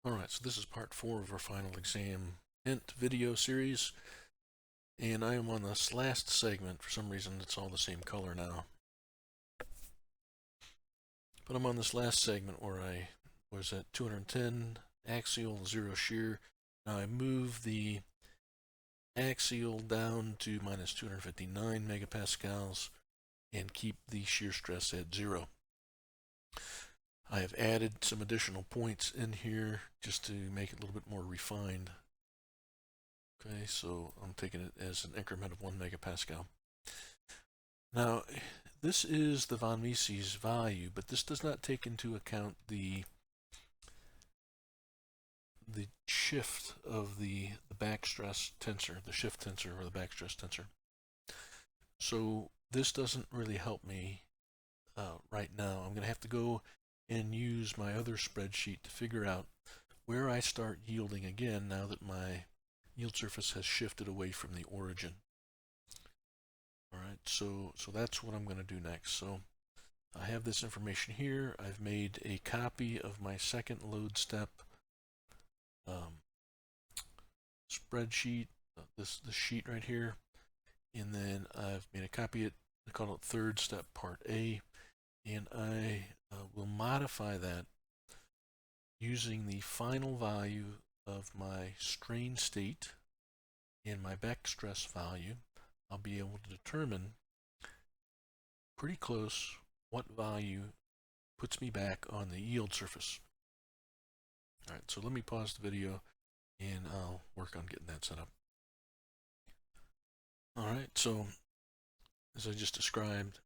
Alright, so this is part 4 of our final exam hint video series, and I am on this last segment. For some reason it's all the same color now. But I'm on this last segment where I was at 210 axial, 0 shear. Now I move the axial down to minus 259 megapascals and keep the shear stress at 0. I have added some additional points in here just to make it a little bit more refined. Okay, so I'm taking it as an increment of 1 megapascal. Now, this is the von Mises value, but this does not take into account the shift of the backstress tensor, the shift tensor or the backstress tensor. So this doesn't really help me right now. I'm going to have to go and use my other spreadsheet to figure out where I start yielding again now that my yield surface has shifted away from the origin. Alright, so that's what I'm going to do next. So I have this information here. I've made a copy of my second load step spreadsheet, this sheet right here, and then I've made a copy of it. I call it third step part A, and I will modify that using the final value of my strain state and my back stress value. I'll be able to determine pretty close what value puts me back on the yield surface. Alright, so let me pause the video and I'll work on getting that set up. Alright, so as I just described,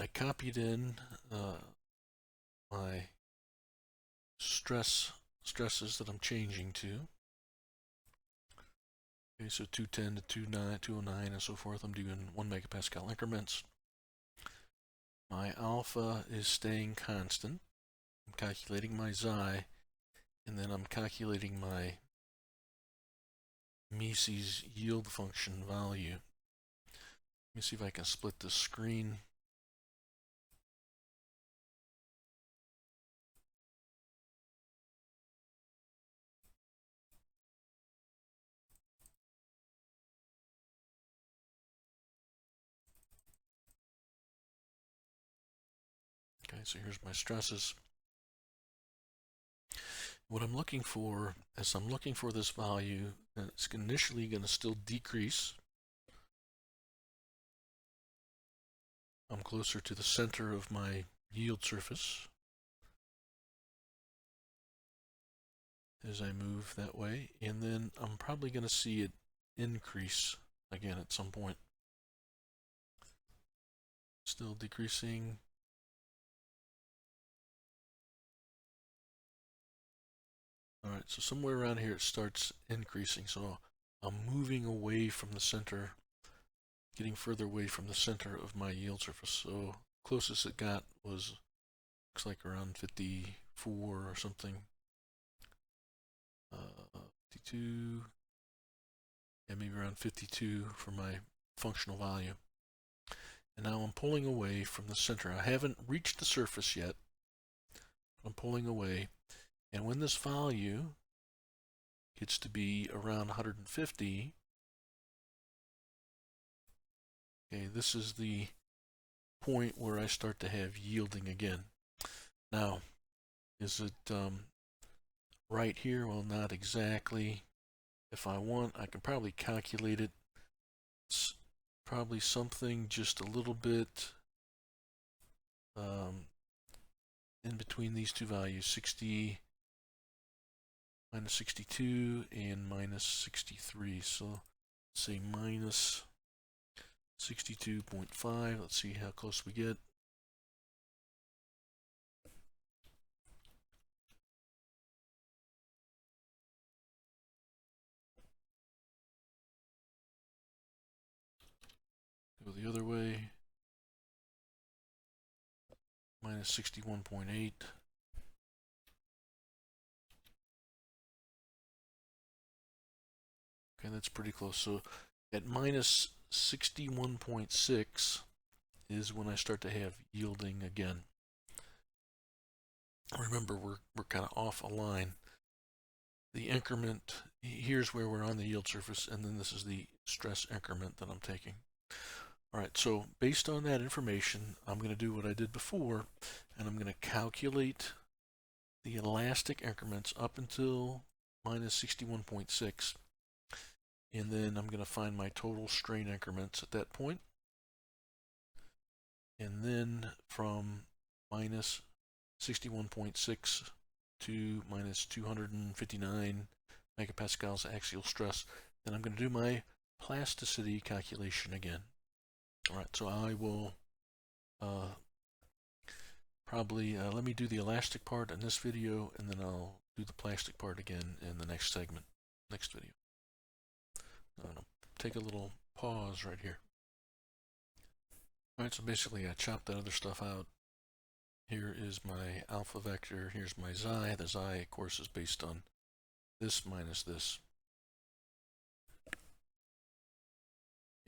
I copied in my stresses that I'm changing to. Okay, so 210 to 209 and so forth. I'm doing 1 megapascal increments. My alpha is staying constant. I'm calculating my xi, and then I'm calculating my Mises yield function value. Let me see if I can split the screen. Okay, so here's my stresses. What I'm looking for is I'm looking for this value, and it's initially going to still decrease. I'm closer to the center of my yield surface as I move that way, and then I'm probably going to see it increase again at some point. Still decreasing. Alright, so somewhere around here it starts increasing, so I'm moving away from the center, getting further away from the center of my yield surface. So closest it got was, looks like around 54 or something. 52, yeah, maybe around 52 for my functional value. And now I'm pulling away from the center. I haven't reached the surface yet. I'm pulling away. And when this value gets to be around 150, okay, this is the point where I start to have yielding again. Now, is it right here? Well, not exactly. If I want, I can probably calculate it. It's probably something just a little bit in between these two values, 60 minus 62 and minus 63. So let's say minus 62.5. Let's see how close we get. Go the other way. Minus 61.8. Okay, that's pretty close. So at minus 61.6 is when I start to have yielding again. Remember, we're kind of off a line. the increment, here's where we're on the yield surface, and then this is the stress increment that I'm taking. All right, so based on that information, I'm going to do what I did before, and I'm going to calculate the elastic increments up until minus 61.6, and then I'm going to find my total strain increments at that point, and then from minus 61.6 to minus 259 megapascals axial stress, then I'm going to do my plasticity calculation again. All right, so I will probably let me do the elastic part in this video, and then I'll do the plastic part again in the next segment, next video. I'm gonna take a little pause right here. All right, so basically I chopped that other stuff out. Here is my alpha vector, here's my xi. The xi, of course, is based on this minus this.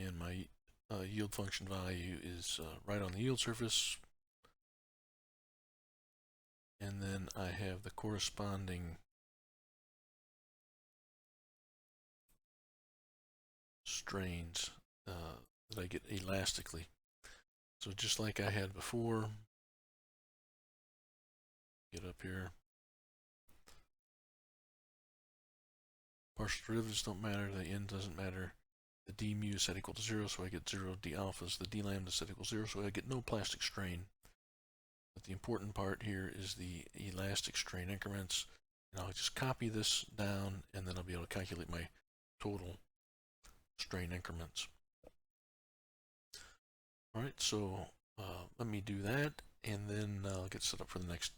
And my yield function value is right on the yield surface. And then I have the corresponding strains that I get elastically. So just like I had before, get up here. Partial derivatives don't matter, the n doesn't matter. The d mu is set equal to 0, so I get 0 d alphas. The d lambda is set equal to 0, so I get no plastic strain. But the important part here is the elastic strain increments. And I'll just copy this down, and then I'll be able to calculate my total strain increments. All right, so let me do that, and then I'll get set up for the next